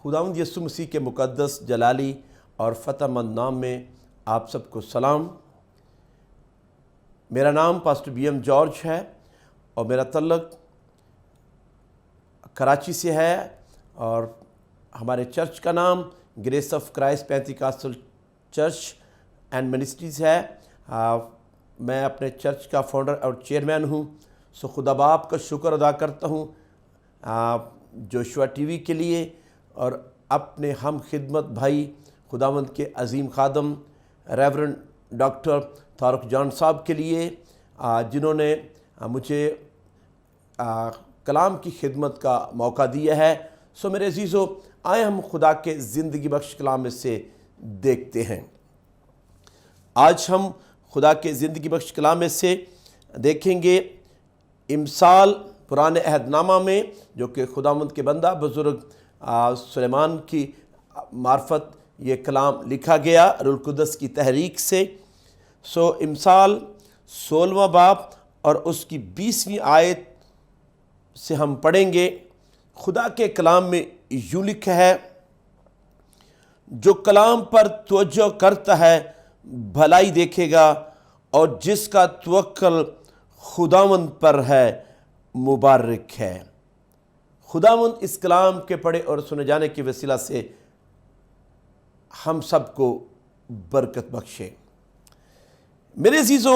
خداوند یسوع مسیح کے مقدس جلالی اور فتح مند نام میں آپ سب کو سلام۔ میرا نام پاسٹر بی ایم جارج ہے اور میرا تعلق کراچی سے ہے، اور ہمارے چرچ کا نام Grace of Christ Pentecostal Church and Ministries ہے۔ میں اپنے چرچ کا فاؤنڈر اور چیئرمین ہوں۔ خدا باپ کا شکر ادا کرتا ہوں جوشوا ٹی وی کے لیے اور اپنے ہم خدمت بھائی خداوند کے عظیم خادم ریورنڈ ڈاکٹر طارق جان صاحب کے لیے، جنہوں نے مجھے کلام کی خدمت کا موقع دیا ہے۔ میرے عزیزو، آئے ہم خدا کے زندگی بخش کلام میں سے دیکھتے ہیں۔ آج ہم خدا کے زندگی بخش کلام میں سے دیکھیں گے امثال پرانے عہد نامہ میں، جو کہ خداوند کے بندہ بزرگ سلیمان کی معرفت یہ کلام لکھا گیا روح القدس کی تحریک سے۔ امثال 16واں باب اور اس کی 20ویں آیت سے ہم پڑھیں گے۔ خدا کے کلام میں یوں لکھا ہے، جو کلام پر توجہ کرتا ہے بھلائی دیکھے گا، اور جس کا توکل خداوند پر ہے مبارک ہے۔ خداوند اس کلام کے پڑھے اور سنے جانے کے وسیلہ سے ہم سب کو برکت بخشے۔ میرے عزیزو،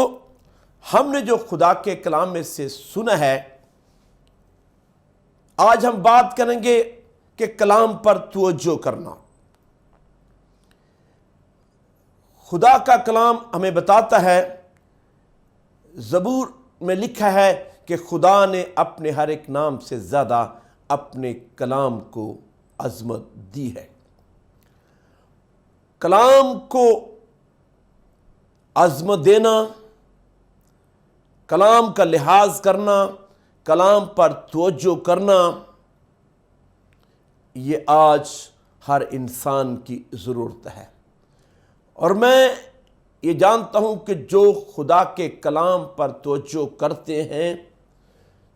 ہم نے جو خدا کے کلام میں سے سنا ہے، آج ہم بات کریں گے کہ کلام پر توجہ کرنا۔ خدا کا کلام ہمیں بتاتا ہے، زبور میں لکھا ہے کہ خدا نے اپنے ہر ایک نام سے زیادہ اپنے کلام کو عظمت دی ہے۔ کلام کو عظمت دینا، کلام کا لحاظ کرنا، کلام پر توجہ کرنا، یہ آج ہر انسان کی ضرورت ہے۔ اور میں یہ جانتا ہوں کہ جو خدا کے کلام پر توجہ کرتے ہیں،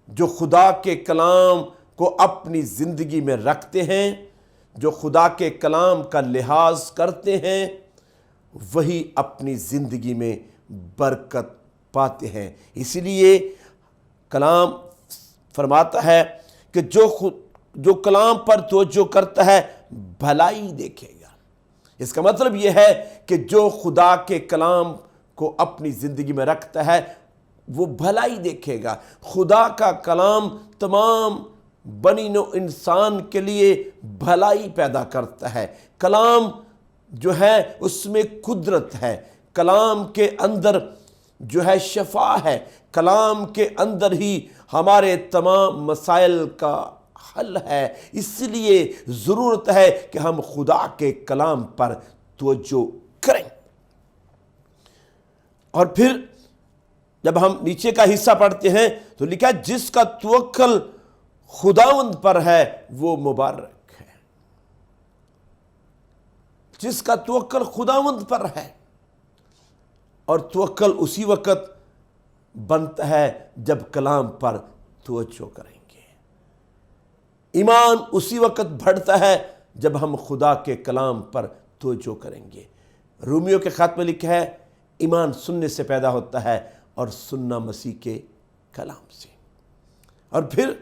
جو خدا کے کلام کو اپنی زندگی میں رکھتے ہیں، جو خدا کے کلام کا لحاظ کرتے ہیں، وہی اپنی زندگی میں برکت پاتے ہیں۔ اسی لیے کلام فرماتا ہے کہ جو کلام پر توجہ کرتا ہے بھلائی دیکھے گا۔ اس کا مطلب یہ ہے کہ جو خدا کے کلام کو اپنی زندگی میں رکھتا ہے وہ بھلائی دیکھے گا۔ خدا کا کلام تمام بنی نوع انسان کے لیے بھلائی پیدا کرتا ہے۔ کلام جو ہے اس میں قدرت ہے، کلام کے اندر جو ہے شفا ہے، کلام کے اندر ہی ہمارے تمام مسائل کا حل ہے۔ اس لیے ضرورت ہے کہ ہم خدا کے کلام پر توجہ کریں۔ اور پھر جب ہم نیچے کا حصہ پڑھتے ہیں تو لکھا، جس کا توکل خداوند پر ہے وہ مبارک ہے۔ جس کا توکل خداوند پر ہے، اور توکل اسی وقت بنتا ہے جب کلام پر توجہ کریں گے۔ ایمان اسی وقت بڑھتا ہے جب ہم خدا کے کلام پر توجہ کریں گے۔ رومیو کے خط میں لکھا ہے، ایمان سننے سے پیدا ہوتا ہے اور سننا مسیح کے کلام سے۔ اور پھر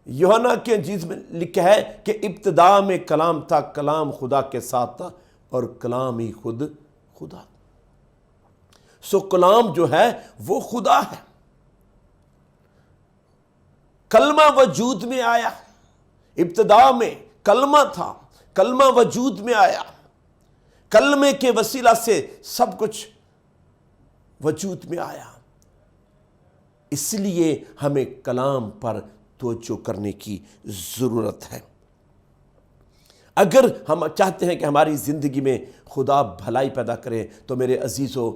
یوحنا کے انجیل میں لکھا ہے کہ ابتدا میں کلام تھا، کلام خدا کے ساتھ تھا اور کلام ہی خود خدا۔ کلام جو ہے وہ خدا ہے۔ کلمہ وجود میں آیا، ابتدا میں کلمہ تھا، کلمہ وجود میں آیا، کلمے کے وسیلہ سے سب کچھ وجود میں آیا۔ اس لیے ہمیں کلام پر توجہ کرنے کی ضرورت ہے۔ اگر ہم چاہتے ہیں کہ ہماری زندگی میں خدا بھلائی پیدا کرے تو میرے عزیزو،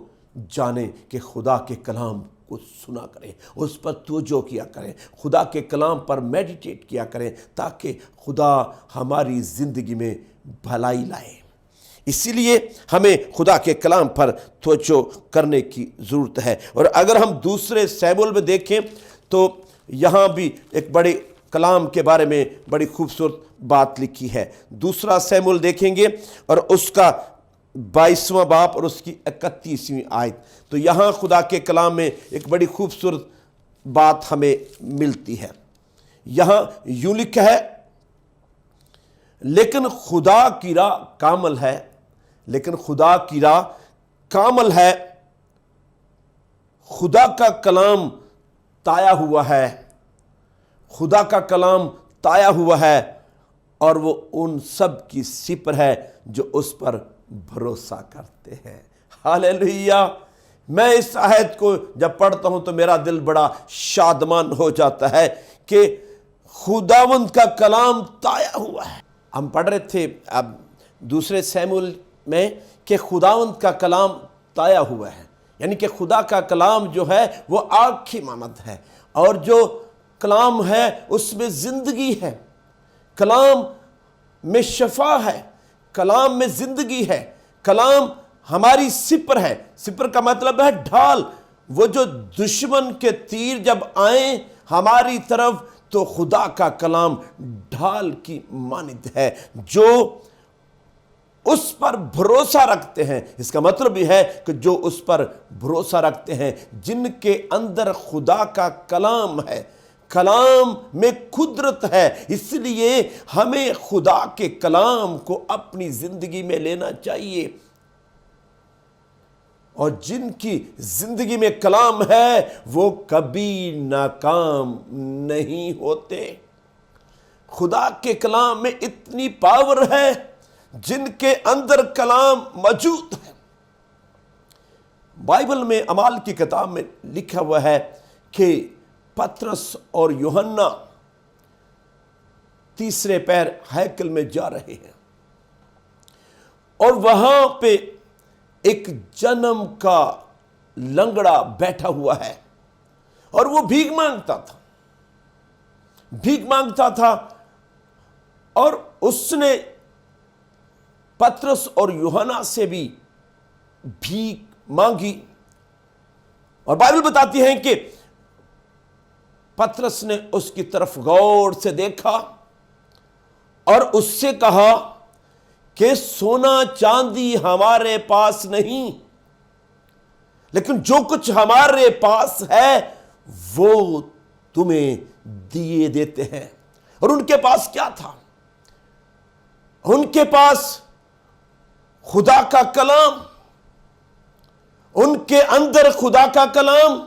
جانیں کہ خدا کے کلام کو سنا کریں، اس پر توجہ کیا کریں، خدا کے کلام پر میڈیٹیٹ کیا کریں، تاکہ خدا ہماری زندگی میں بھلائی لائے۔ اسی لیے ہمیں خدا کے کلام پر توجہ کرنے کی ضرورت ہے۔ اور اگر ہم دوسرے سیموئیل میں دیکھیں تو یہاں بھی ایک بڑے کلام کے بارے میں بڑی خوبصورت بات لکھی ہے۔ دوسرا سیموئیل دیکھیں گے اور اس کا 22واں باب اور اس کی 31ویں آیت، تو یہاں خدا کے کلام میں ایک بڑی خوبصورت بات ہمیں ملتی ہے۔ یہاں یوں لکھا ہے، لیکن خدا کی راہ کامل ہے، لیکن خدا کی راہ کامل ہے، خدا کا کلام تایا ہوا ہے، خدا کا کلام تایا ہوا ہے، اور وہ ان سب کی سپر ہے جو اس پر بھروسہ کرتے ہیں۔ ہاللیلویہ! میں اس آیت کو جب پڑھتا ہوں تو میرا دل بڑا شادمان ہو جاتا ہے کہ خداوند کا کلام تایا ہوا ہے۔ ہم پڑھ رہے تھے اب دوسرے سیموئیل میں کہ خداوند کا کلام تایا ہوا ہے، یعنی کہ خدا کا کلام جو ہے وہ آگ کی مانند ہے، اور جو کلام ہے اس میں زندگی ہے، کلام میں شفا ہے، کلام میں زندگی ہے، کلام ہماری سپر ہے۔ سپر کا مطلب ہے ڈھال۔ وہ جو دشمن کے تیر جب آئیں ہماری طرف تو خدا کا کلام ڈھال کی مانند ہے، جو اس پر بھروسہ رکھتے ہیں۔ اس کا مطلب یہ ہے کہ جو اس پر بھروسہ رکھتے ہیں، جن کے اندر خدا کا کلام ہے، کلام میں قدرت ہے، اس لیے ہمیں خدا کے کلام کو اپنی زندگی میں لینا چاہیے، اور جن کی زندگی میں کلام ہے وہ کبھی ناکام نہیں ہوتے۔ خدا کے کلام میں اتنی پاور ہے، جن کے اندر کلام موجود ہے۔ بائبل میں اعمال کی کتاب میں لکھا ہوا ہے کہ پترس اور یوحنا تیسرے پہر ہیکل میں جا رہے ہیں، اور وہاں پہ ایک جنم کا لنگڑا بیٹھا ہوا ہے، اور وہ بھیک مانگتا تھا، اور اس نے پترس اور یوحنا سے بھی بھیک مانگی، اور بائبل بتاتی ہے کہ پترس نے اس کی طرف غور سے دیکھا اور اس سے کہا کہ سونا چاندی ہمارے پاس نہیں، لیکن جو کچھ ہمارے پاس ہے وہ تمہیں دیے دیتے ہیں۔ اور ان کے پاس کیا تھا؟ ان کے پاس خدا کا کلام، ان کے اندر خدا کا کلام،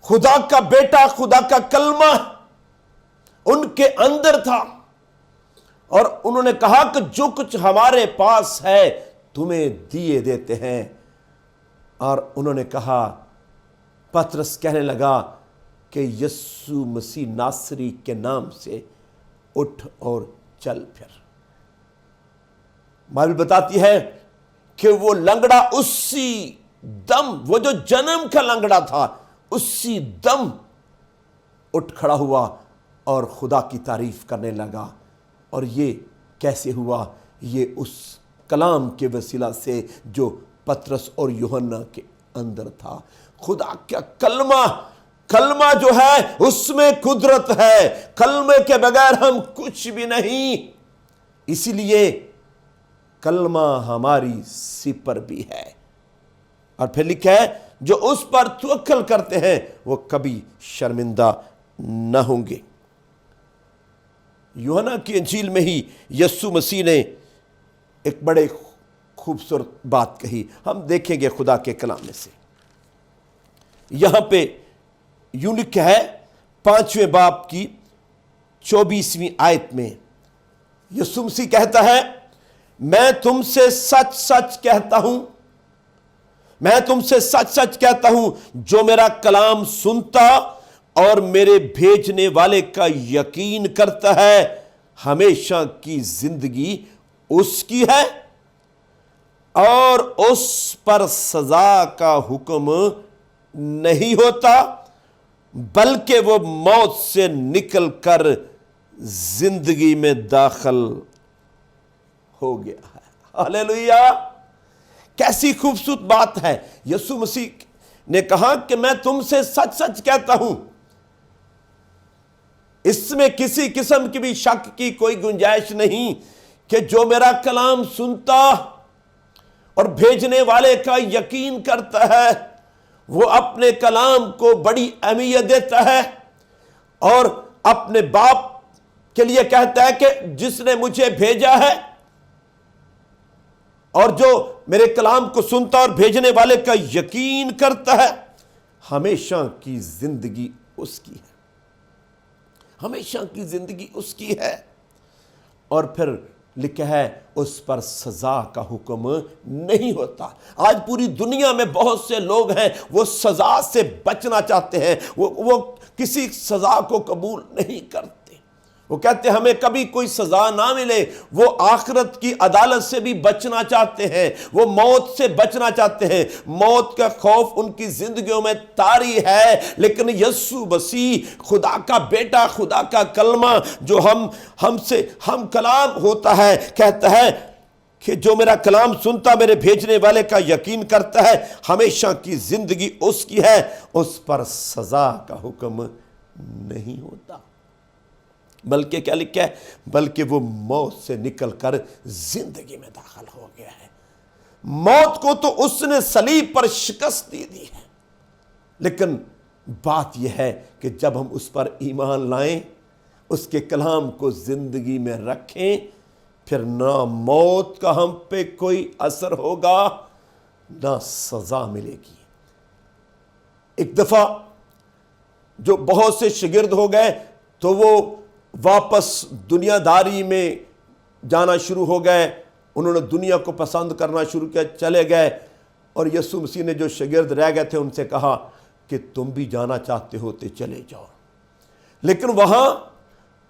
خدا کا بیٹا، خدا کا کلمہ ان کے اندر تھا، اور انہوں نے کہا کہ جو کچھ ہمارے پاس ہے تمہیں دیے دیتے ہیں۔ اور انہوں نے کہا، پترس کہنے لگا کہ یسوع مسیح ناصری کے نام سے اٹھ اور چل پھر۔ بائبل بتاتی ہے کہ وہ لنگڑا اسی دم، وہ جو جنم کا لنگڑا تھا، اسی دم اٹھ کھڑا ہوا اور خدا کی تعریف کرنے لگا۔ اور یہ کیسے ہوا؟ یہ اس کلام کے وسیلہ سے جو پترس اور یوحنا کے اندر تھا۔ خدا کا کلمہ جو ہے اس میں قدرت ہے، کلمے کے بغیر ہم کچھ بھی نہیں، اسی لیے کلمہ ہماری سپر بھی ہے۔ اور پھر لکھا ہے جو اس پر توکل کرتے ہیں وہ کبھی شرمندہ نہ ہوں گے۔ یوحنا کی انجیل میں ہی یسوع مسیح نے ایک بڑے خوبصورت بات کہی، ہم دیکھیں گے خدا کے کلام میں سے۔ یہاں پہ یوں لکھا ہے 5ویں باب کی 24ویں آیت میں، یسوع مسیح کہتا ہے، میں تم سے سچ سچ کہتا ہوں، میں تم سے سچ سچ کہتا ہوں، جو میرا کلام سنتا اور میرے بھیجنے والے کا یقین کرتا ہے، ہمیشہ کی زندگی اس کی ہے، اور اس پر سزا کا حکم نہیں ہوتا، بلکہ وہ موت سے نکل کر زندگی میں داخل ہو گیا ہے۔ ہاللیلویہ! کیسی خوبصورت بات ہے۔ یسوع مسیح نے کہا کہ میں تم سے سچ سچ کہتا ہوں، اس میں کسی قسم کی بھی شک کی کوئی گنجائش نہیں کہ جو میرا کلام سنتا اور بھیجنے والے کا یقین کرتا ہے وہ اپنے کلام کو بڑی اہمیت دیتا ہے اور اپنے باپ کے لیے کہتا ہے کہ جس نے مجھے بھیجا ہے اور جو میرے کلام کو سنتا اور بھیجنے والے کا یقین کرتا ہے ہمیشہ کی زندگی اس کی ہے، ہمیشہ کی زندگی اس کی ہے۔ اور پھر لکھا ہے اس پر سزا کا حکم نہیں ہوتا۔ آج پوری دنیا میں بہت سے لوگ ہیں وہ سزا سے بچنا چاہتے ہیں، وہ کسی سزا کو قبول نہیں کرتے، وہ کہتے ہیں ہمیں کبھی کوئی سزا نہ ملے۔ وہ آخرت کی عدالت سے بھی بچنا چاہتے ہیں، وہ موت سے بچنا چاہتے ہیں، موت کا خوف ان کی زندگیوں میں طاری ہے۔ لیکن یسوع مسیح خدا کا بیٹا، خدا کا کلمہ جو ہم کلام ہوتا ہے، کہتا ہے کہ جو میرا کلام سنتا میرے بھیجنے والے کا یقین کرتا ہے ہمیشہ کی زندگی اس کی ہے، اس پر سزا کا حکم نہیں ہوتا، بلکہ کیا لکھا ہے؟ بلکہ وہ موت سے نکل کر زندگی میں داخل ہو گیا ہے۔ موت کو تو اس نے صلیب پر شکست دی ہے، لیکن بات یہ ہے کہ جب ہم اس پر ایمان لائیں، اس کے کلام کو زندگی میں رکھیں، پھر نہ موت کا ہم پہ کوئی اثر ہوگا نہ سزا ملے گی۔ ایک دفعہ جو بہت سے شاگرد ہو گئے تو وہ واپس دنیا داری میں جانا شروع ہو گئے، انہوں نے دنیا کو پسند کرنا شروع کیا، چلے گئے۔ اور یسوع مسیح نے جو شاگرد رہ گئے تھے ان سے کہا کہ تم بھی جانا چاہتے ہو تو چلے جاؤ۔ لیکن وہاں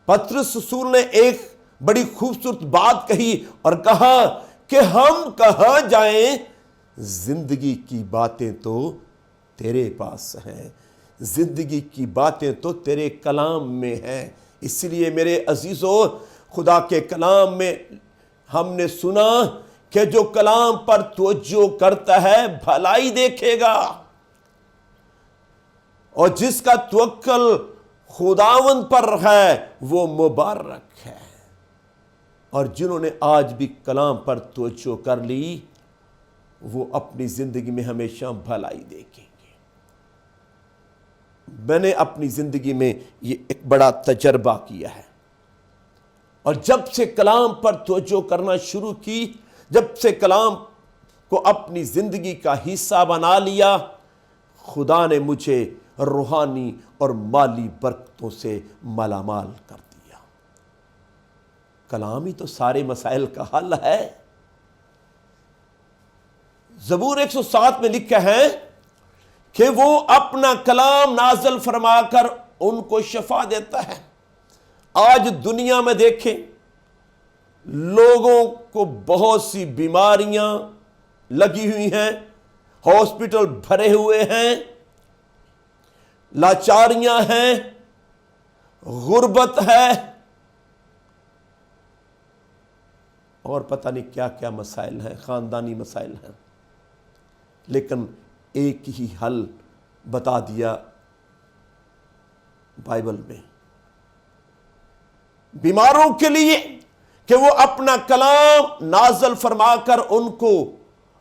پطرس رسول نے ایک بڑی خوبصورت بات کہی اور کہا کہ ہم کہاں جائیں، زندگی کی باتیں تو تیرے پاس ہیں، زندگی کی باتیں تو تیرے کلام میں ہیں۔ اس لیے میرے عزیزو، خدا کے کلام میں ہم نے سنا کہ جو کلام پر توجہ کرتا ہے بھلائی دیکھے گا، اور جس کا توکل خداوند پر ہے وہ مبارک ہے۔ اور جنہوں نے آج بھی کلام پر توجہ کر لی وہ اپنی زندگی میں ہمیشہ بھلائی دیکھیں گے۔ میں نے اپنی زندگی میں یہ ایک بڑا تجربہ کیا ہے، اور جب سے کلام پر توجہ کرنا شروع کی، جب سے کلام کو اپنی زندگی کا حصہ بنا لیا، خدا نے مجھے روحانی اور مالی برکتوں سے مالا مال کر دیا۔ کلام ہی تو سارے مسائل کا حل ہے۔ زبور 107 میں لکھا ہے کہ وہ اپنا کلام نازل فرما کر ان کو شفا دیتا ہے۔ آج دنیا میں دیکھیں لوگوں کو بہت سی بیماریاں لگی ہوئی ہیں، ہاسپٹل بھرے ہوئے ہیں، لاچاریاں ہیں، غربت ہے، اور پتہ نہیں کیا کیا مسائل ہیں، خاندانی مسائل ہیں۔ لیکن ایک ہی حل بتا دیا بائبل میں بیماروں کے لیے کہ وہ اپنا کلام نازل فرما کر ان کو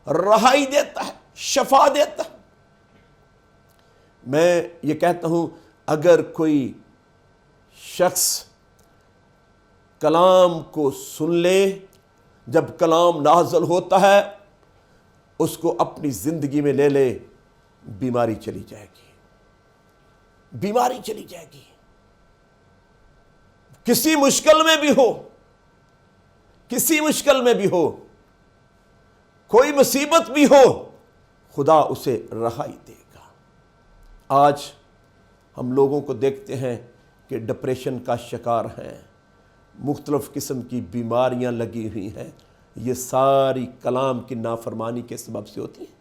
رہائی دیتا ہے، شفا دیتا ہے۔ میں یہ کہتا ہوں اگر کوئی شخص کلام کو سن لے، جب کلام نازل ہوتا ہے اس کو اپنی زندگی میں لے لے، بیماری چلی جائے گی، بیماری چلی جائے گی۔ کسی مشکل میں بھی ہو، کسی مشکل میں بھی ہو، کوئی مصیبت بھی ہو، خدا اسے رہائی دے گا۔ آج ہم لوگوں کو دیکھتے ہیں کہ ڈپریشن کا شکار ہیں، مختلف قسم کی بیماریاں لگی ہوئی ہیں، یہ ساری کلام کی نافرمانی کے سبب سے ہوتی ہیں۔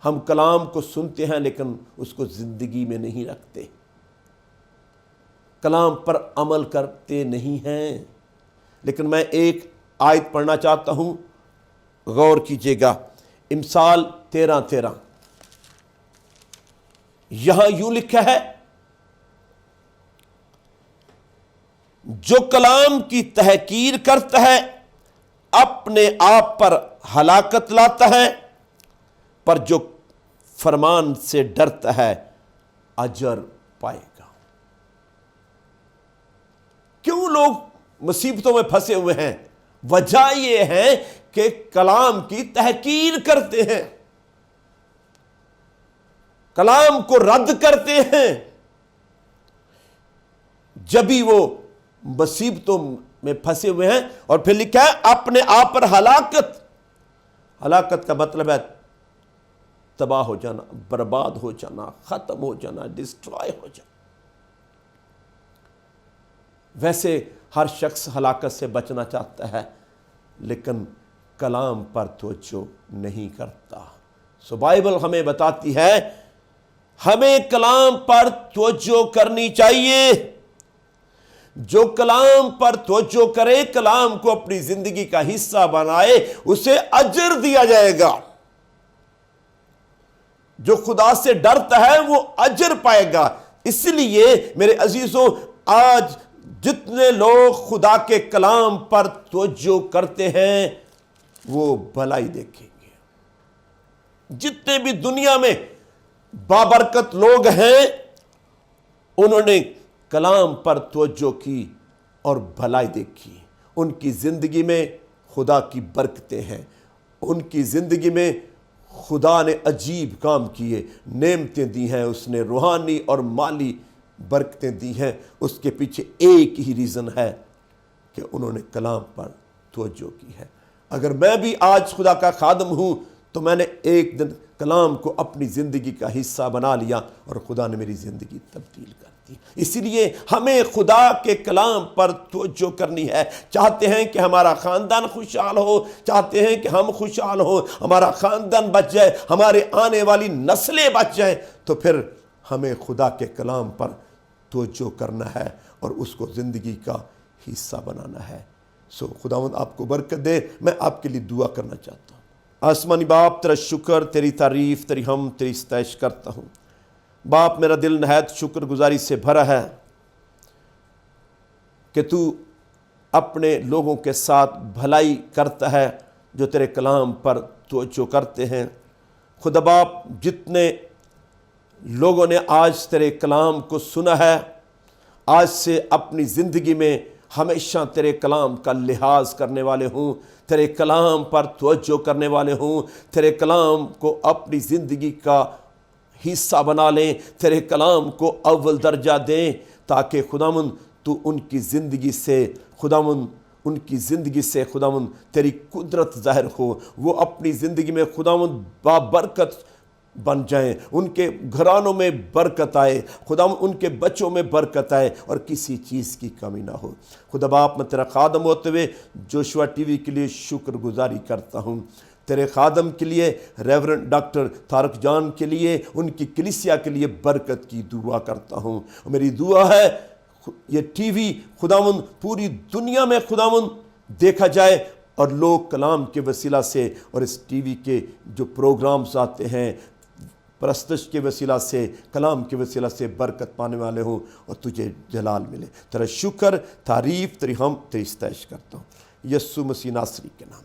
ہم کلام کو سنتے ہیں لیکن اس کو زندگی میں نہیں رکھتے، کلام پر عمل کرتے نہیں ہیں۔ لیکن میں ایک آیت پڑھنا چاہتا ہوں، غور کیجئے گا، امثال 13:13 یہاں یوں لکھا ہے جو کلام کی تحقیر کرتا ہے اپنے آپ پر ہلاکت لاتا ہے، پر جو فرمان سے ڈرتا ہے اجر پائے گا۔ کیوں لوگ مصیبتوں میں پھنسے ہوئے ہیں؟ وجہ یہ ہے کہ کلام کی تحقیر کرتے ہیں، کلام کو رد کرتے ہیں، جبھی وہ مصیبتوں میں پھنسے ہوئے ہیں۔ اور پھر لکھا ہے اپنے آپ پر ہلاکت۔ ہلاکت کا مطلب ہے تباہ ہو جانا، برباد ہو جانا، ختم ہو جانا، ڈسٹرائے ہو جانا۔ ویسے ہر شخص ہلاکت سے بچنا چاہتا ہے، لیکن کلام پر توجہ نہیں کرتا۔ سو بائبل ہمیں بتاتی ہے ہمیں کلام پر توجہ کرنی چاہیے۔ جو کلام پر توجہ کرے، کلام کو اپنی زندگی کا حصہ بنائے، اسے اجر دیا جائے گا۔ جو خدا سے ڈرتا ہے وہ اجر پائے گا۔ اس لیے میرے عزیزوں، آج جتنے لوگ خدا کے کلام پر توجہ کرتے ہیں وہ بھلائی دیکھیں گے۔ جتنے بھی دنیا میں بابرکت لوگ ہیں، انہوں نے کلام پر توجہ کی اور بھلائی دیکھی۔ ان کی زندگی میں خدا کی برکتیں ہیں، ان کی زندگی میں خدا نے عجیب کام کیے، نعمتیں دی ہیں، اس نے روحانی اور مالی برکتیں دی ہیں۔ اس کے پیچھے ایک ہی ریزن ہے کہ انہوں نے کلام پر توجہ کی ہے۔ اگر میں بھی آج خدا کا خادم ہوں تو میں نے ایک دن کلام کو اپنی زندگی کا حصہ بنا لیا اور خدا نے میری زندگی تبدیل کر دی۔ اسی لیے ہمیں خدا کے کلام پر توجہ کرنی ہے۔ چاہتے ہیں کہ ہمارا خاندان خوشحال ہو، چاہتے ہیں کہ ہم خوشحال ہو، ہمارا خاندان بچ جائے، ہمارے آنے والی نسلیں بچ جائیں، تو پھر ہمیں خدا کے کلام پر توجہ کرنا ہے اور اس کو زندگی کا حصہ بنانا ہے۔ سو خداوند آپ کو برکت دے۔ میں آپ کے لیے دعا کرنا چاہتا ہوں۔ آسمانی باپ، تیرا شکر، تیری تعریف، تیری حمد، تیری ستائش کرتا ہوں۔ باپ، میرا دل نہایت شکر گزاری سے بھرا ہے کہ تو اپنے لوگوں کے ساتھ بھلائی کرتا ہے جو تیرے کلام پر توجہ کرتے ہیں۔ خدا باپ، جتنے لوگوں نے آج تیرے کلام کو سنا ہے، آج سے اپنی زندگی میں ہمیشہ تیرے کلام کا لحاظ کرنے والے ہوں، تیرے کلام پر توجہ کرنے والے ہوں، تیرے کلام کو اپنی زندگی کا حصہ بنا لیں، تیرے کلام کو اول درجہ دیں، تاکہ خداوند تو ان کی زندگی سے خداوند تیری قدرت ظاہر ہو، وہ اپنی زندگی میں خداوند بابرکت بن جائیں، ان کے گھرانوں میں برکت آئے، خداوند ان کے بچوں میں برکت آئے اور کسی چیز کی کمی نہ ہو۔ خدا باپ، میں تیرا خادم ہوتے ہوئے جوشوا ٹی وی کے لیے شکر گزاری کرتا ہوں، تیرے خادم کے لیے، ریورنڈ ڈاکٹر طارق جان کے لیے، ان کی کلیسیا کے لیے برکت کی دعا کرتا ہوں۔ میری دعا ہے یہ ٹی وی خداوند پوری دنیا میں خداوند دیکھا جائے اور لوگ کلام کے وسیلہ سے اور اس ٹی وی کے جو پروگرامز آتے ہیں پرستش کے وسیلہ سے، کلام کے وسیلہ سے برکت پانے والے ہوں اور تجھے جلال ملے۔ تیرا شکر، تعریف، تیری حمد، تیری ستائش کرتا ہوں یسوع مسیح ناصری کے نام۔